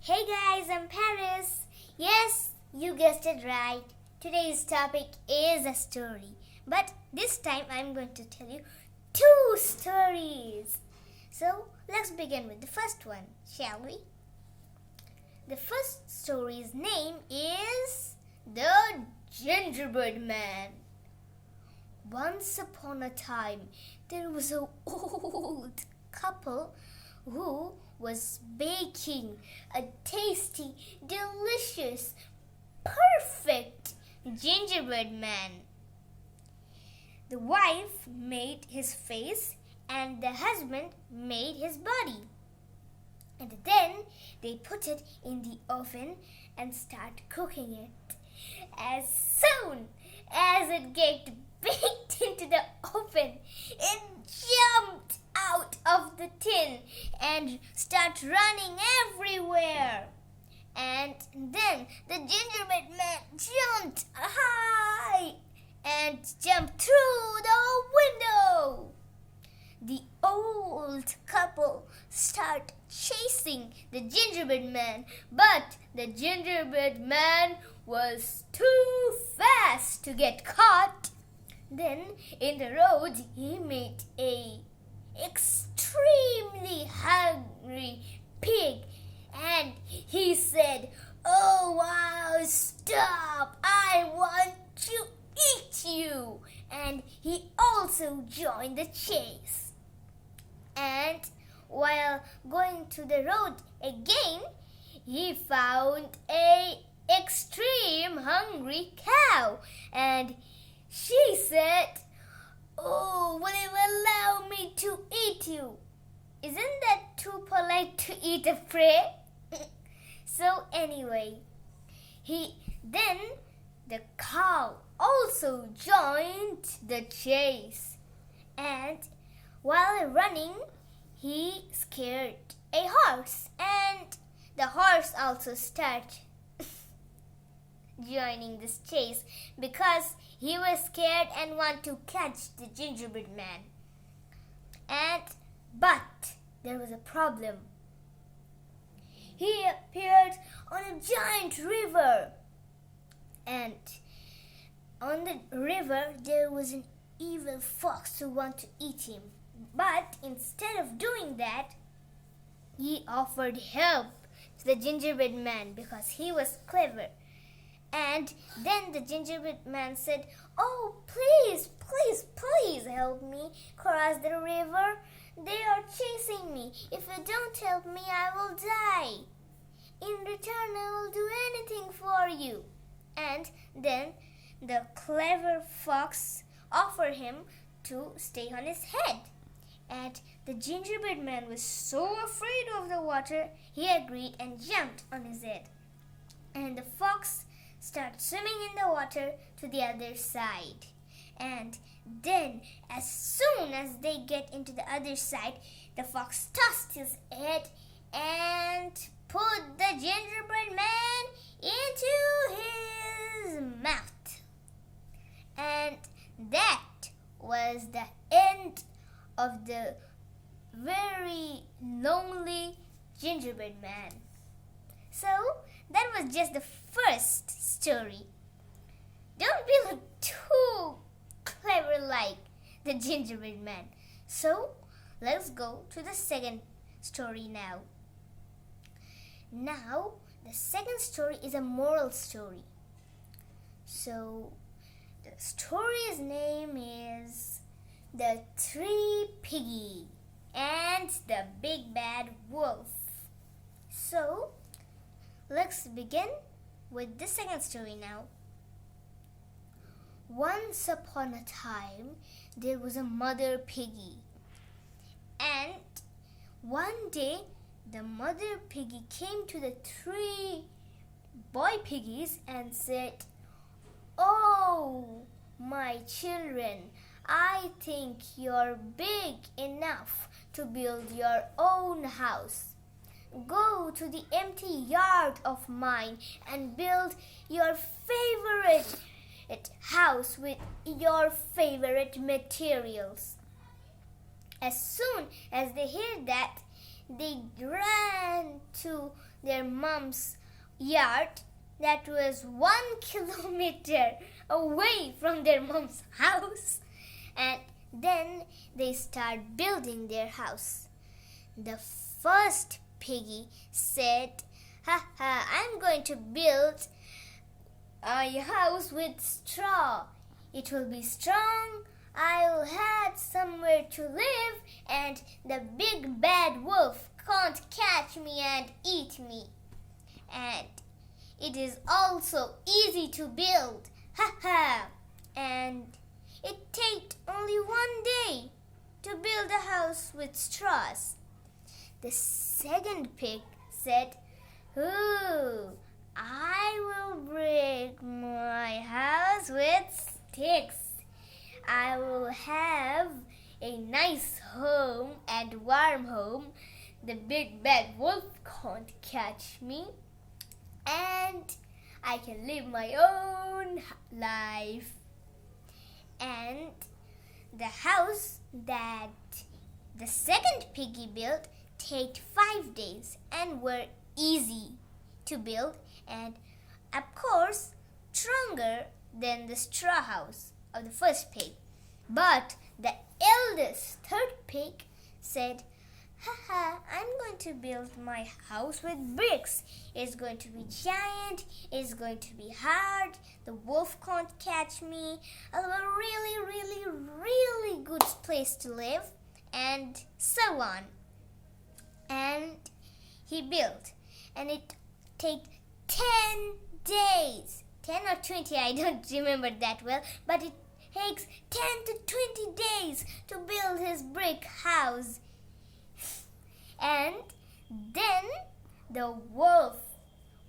Hey guys, I'm Paris. Yes, you guessed it right. Today's topic is a story. But this time I'm going to tell you two stories. So let's begin with the first one, shall we? The first story's name is The Gingerbread Man. Once upon a time, there was an old couple who was baking a tasty, delicious, perfect gingerbread man. The wife made his face and the husband made his body. And then they put it in the oven and start cooking it. As soon as it get baked into the oven, it jumped out of the tin and start running everywhere. And then the gingerbread man jumped high and jumped through the window. The old couple start chasing the gingerbread man, but the gingerbread man was too fast to get caught. Then in the road he met a extremely hungry pig, and he said, "Oh wow, stop, I want to eat you." And he also joined the chase. And while going to the road again, he found a extreme hungry cow, and she said, "Oh, will you allow me to eat you?" Isn't that too polite to eat a prey? So anyway, then the cow also joined the chase, and while running, he scared a horse, and the horse also started joining this chase because he was scared and wanted to catch the gingerbread man. But there was a problem. He appeared on a giant river, and on the river there was an evil fox who wanted to eat him. But instead of doing that, he offered help to the gingerbread man because he was clever. And then the gingerbread man said, "Oh, please, please, please help me cross the river. They are chasing me. If you don't help me, I will die. In return, I will do anything for you." And then the clever fox offered him to stay on his head. And the gingerbread man was so afraid of the water, he agreed and jumped on his head. And the fox started swimming in the water to the other side. And then, as soon as they get into the other side, the fox tossed his head and put the gingerbread man into his mouth. And that was the end of the very lonely gingerbread man. So that was just the first story. Don't be too clever like the gingerbread man. So let's go to the second story now. Now the second story is a moral story. So the story's name is The Three Piggy and the Big Bad Wolf. So let's begin with the second story now. Once upon a time, there was a mother piggy. And one day, the mother piggy came to the three boy piggies and said, "Oh, my children, I think you're big enough to build your own house. Go to the empty yard of mine and build your favorite house with your favorite materials." As soon as they heard that, they ran to their mom's yard that was 1 kilometer away from their mom's house, and then they start building their house. The first piggy said, "Ha ha, I'm going to build a house with straw. It will be strong. I'll have somewhere to live, and the big bad wolf can't catch me and eat me. And it is also easy to build. Ha ha!" And it took only 1 day to build a house with straws. The second pig said, "Ooh, I will build my house with sticks. I will have a nice home and warm home. The big bad wolf can't catch me, and I can live my own life." And the house that the second piggy built take 5 days and were easy to build, and of course stronger than the straw house of the first pig. But the eldest third pig said, "Haha, I'm going to build my house with bricks. It's going to be giant, it's going to be hard, the wolf can't catch me. I'll have a really, really, really good place to live," and so on. And he built, and it take 10 days, 10 or 20, I don't remember that well, but it takes 10 to 20 days to build his brick house. And then the wolf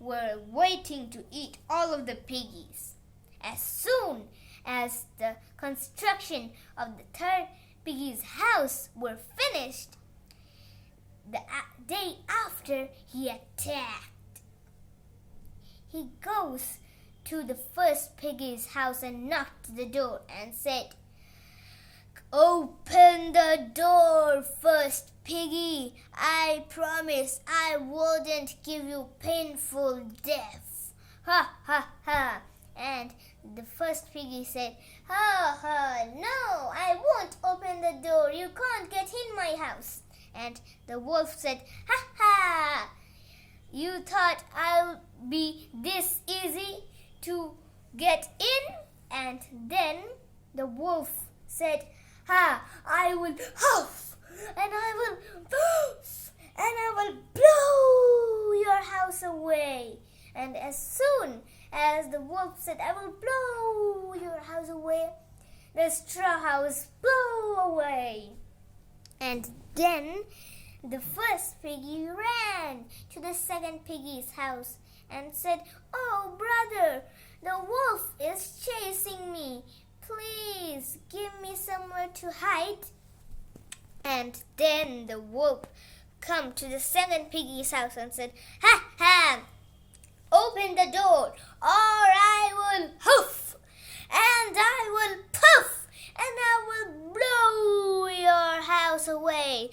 were waiting to eat all of the piggies. As soon as the construction of the third piggy's house were finished, the day after, he attacked. He goes to the first piggy's house and knocked the door and said, "Open the door, first piggy. I promise I wouldn't give you painful death. Ha ha ha." And the first piggy said, "Ha ha, no, I won't open the door. You can't get in my house." And the wolf said, "Ha ha, you thought I'll be this easy to get in?" And then the wolf said, "Ha, I will huff, and I will poof, and I will blow your house away." And as soon as the wolf said, "I will blow your house away," the straw house blew away. And then the first piggy ran to the second piggy's house and said, "Oh, brother, the wolf is chasing me. Please give me somewhere to hide." And then the wolf come to the second piggy's house and said, "Ha ha, open the door, or I will hoof, and I will puff, and I will blow your house away."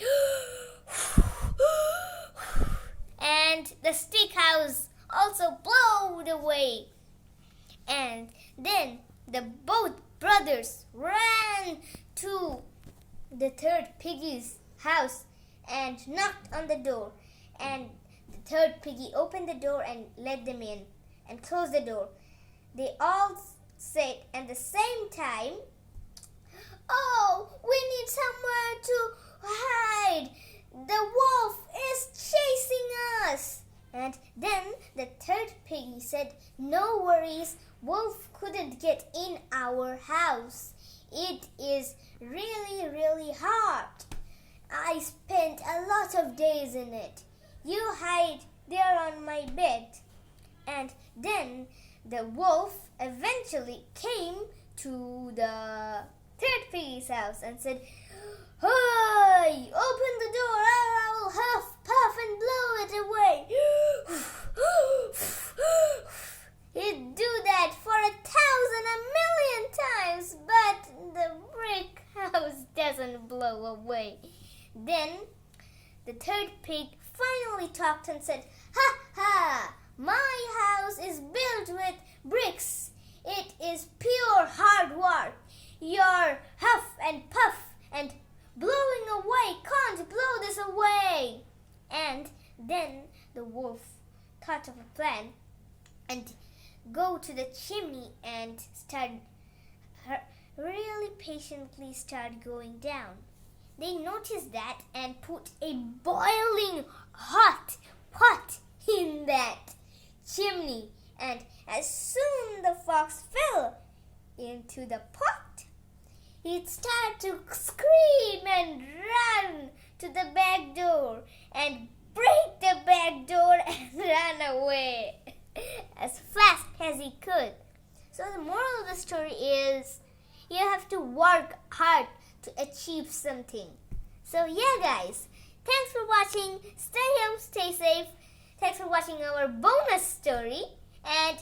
And the stick house also blowed away. And then the both brothers ran to the third piggy's house and knocked on the door. And the third piggy opened the door and let them in and closed the door. They all said at the same time, "Oh, we need somewhere to hide. The wolf is chasing us." And then the third piggy said, "No worries, wolf couldn't get in our house. It is really, really hard. I spent a lot of days in it. You hide there on my bed." And then the wolf eventually came to the third piggy's house and said, "Hey, open the door, or I will huff, puff, and blow it away." He'd do that for 1,000, 1,000,000 times, but the brick house doesn't blow away. Then the third pig finally talked and said, "Ha ha! My house is built with bricks. It is pure hard work. Your huff and puff and blowing away can't blow this away." And then the wolf thought of a plan and go to the chimney and really patiently start going down. They noticed that and put a boiling hot pot in that chimney, and as soon the fox fell into the pot, it started to scream and run to the back door and break the back door and run away as fast as he could. So the moral of the story is you have to work hard to achieve something. So yeah guys, thanks for watching. Stay home, stay safe. Thanks for watching our bonus story, and